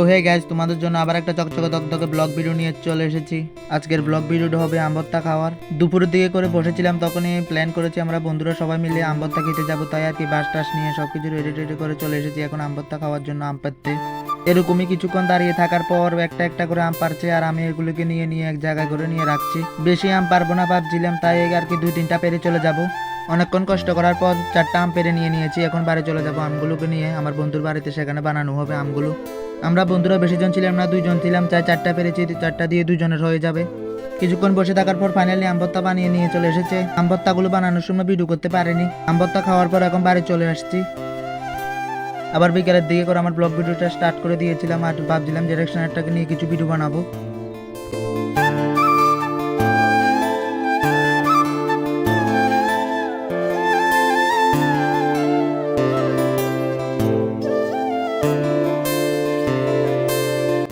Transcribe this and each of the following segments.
Hey guys, তোমাদের জন্য আবার একটা চকচকে দকদকে ব্লগ ভিডিও নিয়ে চলে এসেছি। আজকের ব্লগ ভিডিওটা হবে আমবত্তা খাওয়ার। দুপুরের দিকে করে বসেছিলাম, তখনই প্ল্যান করেছি আমরা বন্ধুরা সবাই মিলে আমবত্তা খেতে যাবো, তাই আর কি বাস টাস নিয়ে সবকিছু রেডি টেডি করে চলে এসেছি এখন আমবত্তা খাওয়ার জন্য আম পাড়তে। এরকমই কিছুক্ষণ দাঁড়িয়ে থাকার পর একটা একটা করে আম পারছে, আর আমি এগুলোকে নিয়ে নিয়ে এক জায়গায় করে নিয়ে রাখছি। বেশি আম পারবো না ভাবছিলাম, তাই আর কি 2-3টা পেরে চলে যাব। অনেকক্ষণ কষ্ট করার পর 4টা আম পেরে নিয়ে নিয়েছি। এখন বাড়ি চলে যাব আমগুলোকে নিয়ে আমার বন্ধুর বাড়িতে, সেখানে বানানো হবে আমগুলো। আমরা বন্ধুরা বেশি জন ছিলাম না, 2জন ছিলাম, তাই 4টা পেরেছি। 4টা দিয়ে 2জনের হয়ে যাবে। কিছুক্ষণ বসে থাকার পর ফাইনালি আমবত্তা বানিয়ে নিয়ে চলে এসেছে। আমবত্তাগুলো বানানোর সময় ভিডিও করতে পারিনি। আমবত্তা খাওয়ার পর এখন বাড়ি চলে আসছি। আবার বিকেলের দিকে করে আমার ব্লগ ভিডিওটা স্টার্ট করে দিয়েছিলাম, আর ভাবছিলাম ডিরেকশনারটাকে নিয়ে কিছু ভিডিও বানাবো।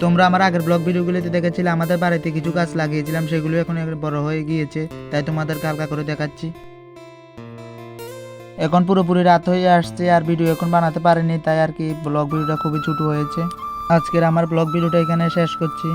তোমরা আমার আগের ব্লগ ভিডিওগুলোতে দেখেছিলে আমাদের বাড়িতে কিছু গাছ লাগিয়েছিলাম, সেগুলো এখন বড় হয়ে গিয়েছে, তাই তোমাদেরকে হালকা করে দেখাচ্ছি। এখন পুরোপুরি রাত হয়ে আসছে আর ভিডিও এখন বানাতে পারিনি, তাই আর কি ব্লগ ভিডিওটা খুবই ছোট হয়েছে। আজকের আমার ব্লগ ভিডিওটা এখানে শেষ করছি।